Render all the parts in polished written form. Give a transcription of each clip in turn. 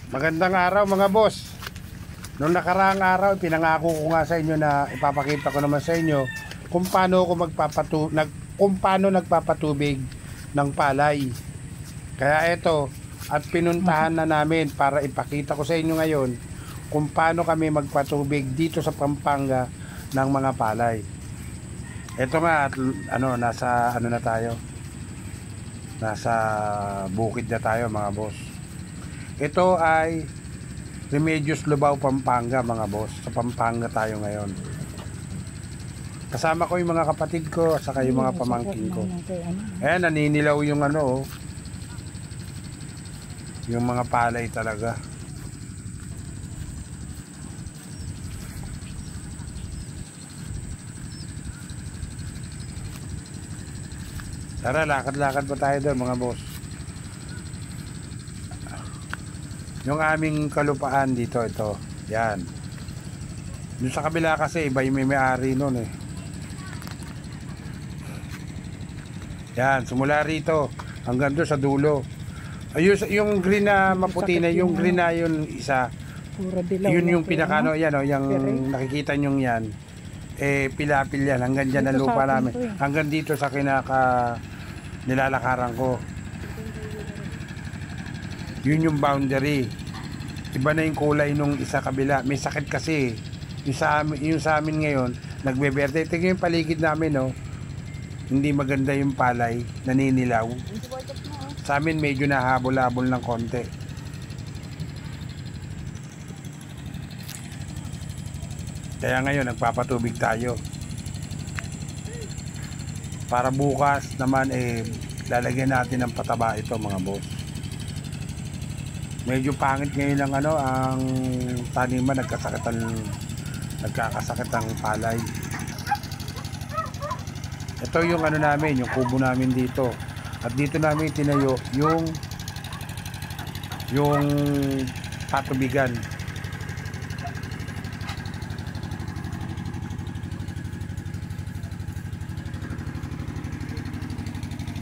Magandang araw mga boss. Noong nakaraang araw, pinangako ko nga sa inyo na ipapakita ko naman sa inyo kung paano ako nagpapatubig ng palay. Kaya ito, at pinuntahan na namin para ipakita ko sa inyo ngayon kung paano kami magpatubig dito sa Pampanga ng mga palay. Ito nga, at nasa na tayo. Nasa bukid na tayo mga boss. Ito ay Remedios Lubao, Pampanga mga boss. Sa Pampanga tayo ngayon. Kasama ko yung mga kapatid ko at saka yung mga pamangkin ko. Ayan, naninilaw yung yung mga palay talaga. Tara, lakad-lakad pa tayo doon mga boss. Yung aming kalupaan dito, ito. Yan. Doon sa kabila kasi iba yung may-ari nun eh. Yan, simula rito hanggang doon sa dulo. Ayun, yung green na maputi na, yung green na yun isa. Yun yung pinakano, yan o, yung nakikita nyo yan. Eh, pilapil yan, hanggang dyan ang lupa namin. Hanggang dito sa nilalakaran ko. Yun yung boundary. Iba na yung kulay nung isa kabila. May sakit kasi. Yung sa amin ngayon, nagbeberde. Tingnan yung paligid namin, no? Hindi maganda yung palay, naninilaw. Sa amin medyo nahabol-habol ng konti. Kaya ngayon nagpapatubig tayo. Para bukas naman lalagyan natin ng pataba ito mga boss. Medyo pangit ngayon ang taniman, nagkakasakit ang palay. Ito yung namin, yung kubo namin dito. At dito namin tinayo yung patubigan.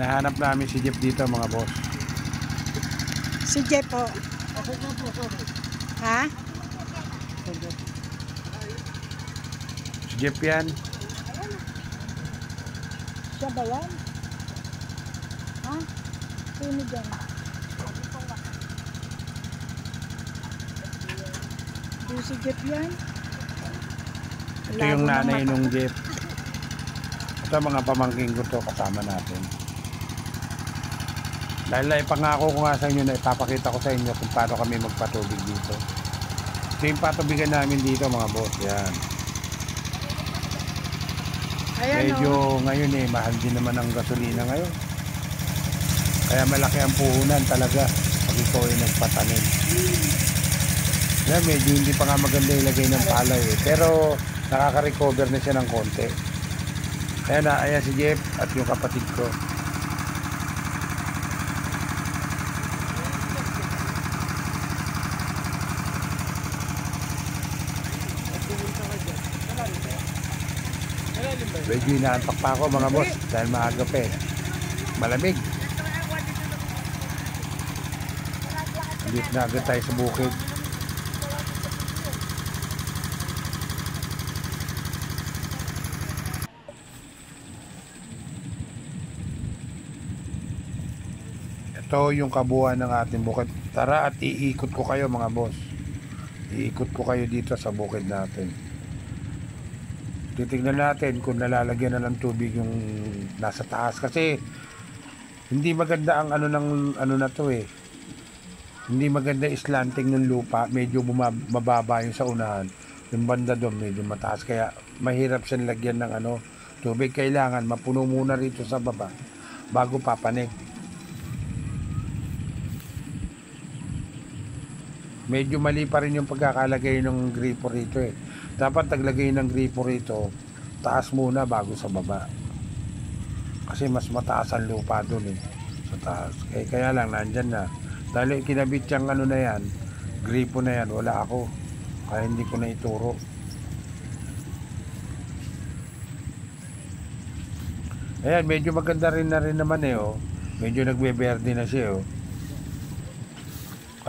Nahanap namin si Jeff dito mga boss. Si Jeff po. Ha? Si Jeff yan. Siya ba yan? Ha? Sino dyan? Di si Jeff yan? Ito yung nanay nung Jeff. Ito mga pamangking ko to, kasama natin. Dahil ipangako ko nga sa inyo na ipapakita ko sa inyo kung paano kami magpatubig dito. Ito yung patubigan namin dito mga boss. Yan. Ayan, medyo ngayon mahal din naman ang gasolina ngayon. Kaya malaki ang puhunan talaga pag ikaw ay nagpatanim. Yan, medyo hindi pa nga maganda ilagay ng palay pero nakaka-recover na siya ng konti. Ayan si Jeff at yung kapatid ko. Medyo inaantak pa ako mga boss dahil maaga pa malamig. Dito na agad tayo sa bukid. Ito yung kabuuan ng ating bukid. Tara at iikot ko kayo mga boss. Iikot ko kayo dito sa bukid natin. Titignan natin kung nalalagyan na ng tubig yung nasa taas kasi hindi maganda ang na to hindi maganda slanting ng lupa, medyo mababa yung sa unahan, yung banda doon medyo mataas kaya mahirap siyang lagyan ng tubig. Kailangan mapuno muna rito sa baba bago papanig. Medyo mali pa rin yung pagkakalagay ng gripo rito Dapat naglagay ng gripo rito taas muna bago sa baba. Kasi mas mataas ang lupa doon sa taas. Kaya lang nandyan na. Dahil kinabit yung na yan, gripo na yan, wala ako. Kaya hindi ko na ituro. Ayan, medyo maganda rin naman Medyo nagbeberde na siya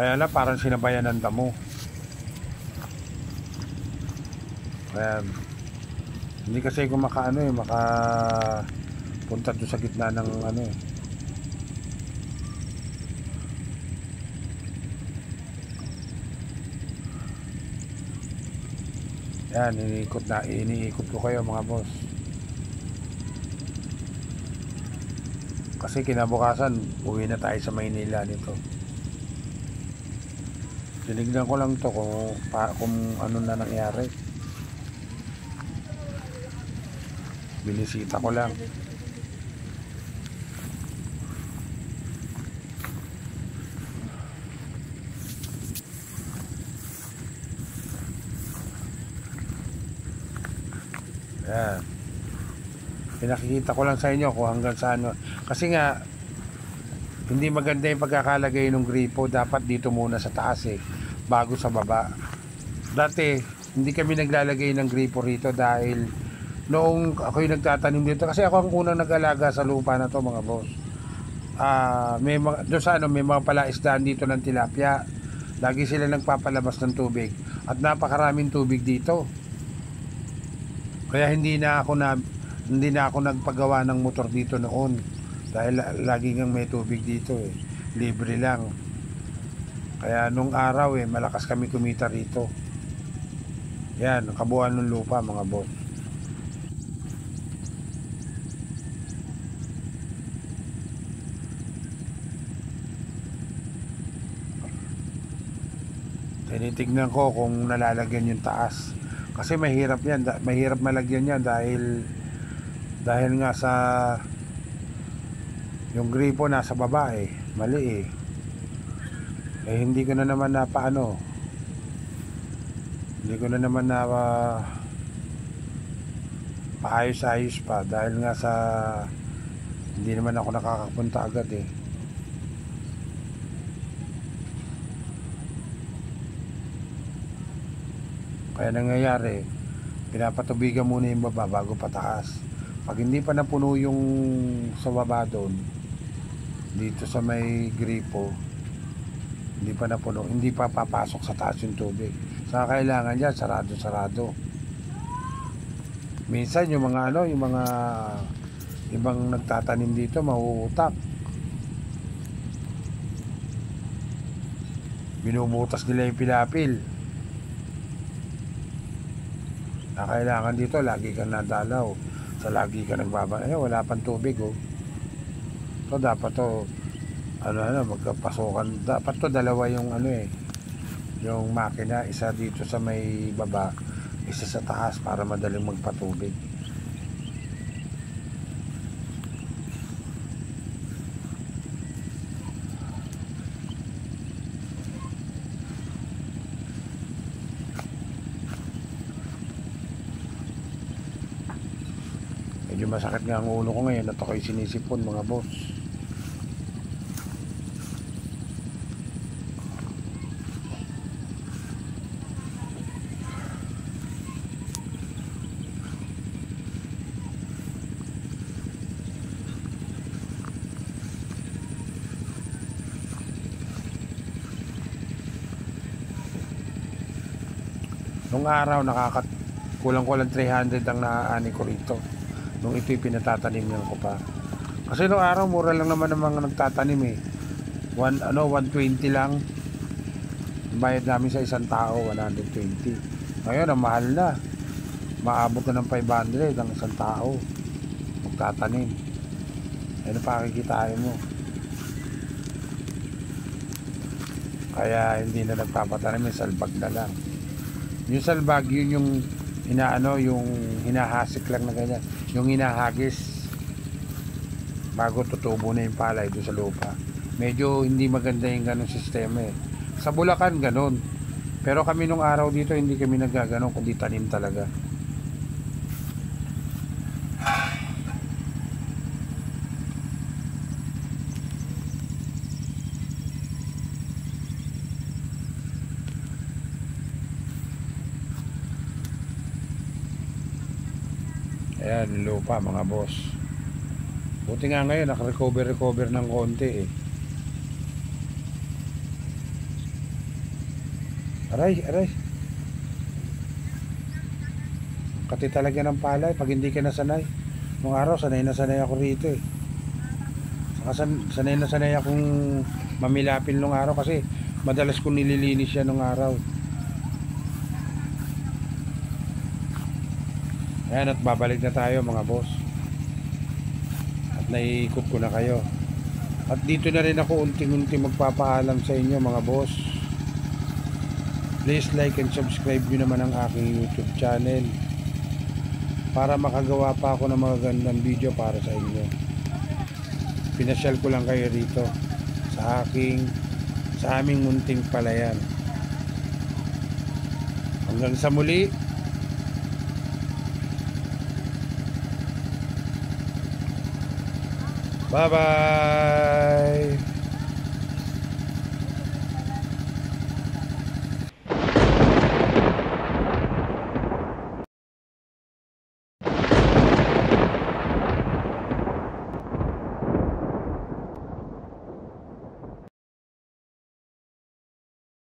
Kaya lang parang sinabayan ng damo. Kaya hindi kasi ako maka punta doon sa gitna ng ano eh. Yan, iniikot ko kayo mga boss. Kasi kinabukasan, uwi na tayo sa Maynila nito. Tinignan ko lang to kung ano na nangyari. Binisita ko lang. Yan. Pinakikita ko lang sa inyo kung hanggang saan. Kasi nga, hindi maganda yung pagkakalagay ng gripo. Dapat dito muna sa taas eh, bago sa baba. Dati, hindi kami naglalagay ng gripo rito dahil noong ako'y nagtatanim dito. Kasi ako ang unang nag-alaga sa lupa na to mga boss. May mga, doon sa ano, may mga palaisdaan dito ng tilapia. Lagi sila nagpapalabas ng tubig. At napakaraming tubig dito. Kaya hindi na ako nagpagawa ng motor dito noon dahil lagi ngang may tubig dito eh, libre lang. Kaya nung araw eh, malakas kami kumita rito. Yan, kabuuan ng lupa mga boss. Tinitignan ko kung nalalagyan yung taas. Kasi mahirap yan, mahirap malagyan yan dahil nga sa yung gripo nasa baba eh, mali eh. Hindi ko na naman na paano. Hindi ko na naman na paayos-ayos pa dahil nga sa hindi naman ako nakakapunta agad eh. Kaya nangyayari, pinapatubigan muna yung baba bago pataas. Pag hindi pa napuno yung sa baba doon, dito sa may gripo, hindi pa napuno, hindi pa papasok sa taas yung tubig. Sa kailangan yan, sarado. Minsan yung mga yung mga ibang nagtatanim dito, mahuutak. Binubutas nila yung pilapil. Kailangan dito lagi kang nadalaw, sa lagi ka wala pang tubig oh. So dapat to magkapasokan, dapat to dalawa yung yung makina, isa dito sa may baba, isa sa taas para madaling magpatubig. Medyo masakit nga ang ulo ko ngayon at ako'y sinisipon mga boss. Nung araw kulang-kulang 300 ang naaani ko rito. Nung ito'y pinatatanim ko pa. Kasi nung araw mura lang naman ang mga nagtatanim eh. 120 lang. Ang bayad namin sa isang tao 120. Ngayon ang mahal na. Maabot na ng 500 ang isang tao magtatanim. Ano pa kikitain mo? Kaya hindi na nagpapatanim, salbag na lang. Yung salbag, yun yung yung hinahasik lang na ganyan, yung hinahagis bago tutubo na yung palay doon sa lupa. Medyo hindi maganda yung ganong sistema eh. Sa Bulacan ganon, pero kami nung araw dito hindi kami nagaganon, kundi tanim talaga. Ayan, lupa mga boss. Buti nga ngayon nakarecover ng konti eh. Aray, aray. Kati talaga ng palay pag hindi ka nasanay. Nung araw, sanay na sanay ako rito eh. Saka sanay na sanay akong mamilapin nung araw kasi madalas kong nililinis siya nung araw. Ayan, at babalik na tayo mga boss. At naiikot ko na kayo. At dito na rin ako unting-unting magpapaalam sa inyo mga boss. Please like and subscribe nyo naman ang aking YouTube channel para makagawa pa ako ng mga gandang video para sa inyo. Pinasyal ko lang kayo rito sa aming munting palayan. Hanggang sa muli. Bye bye.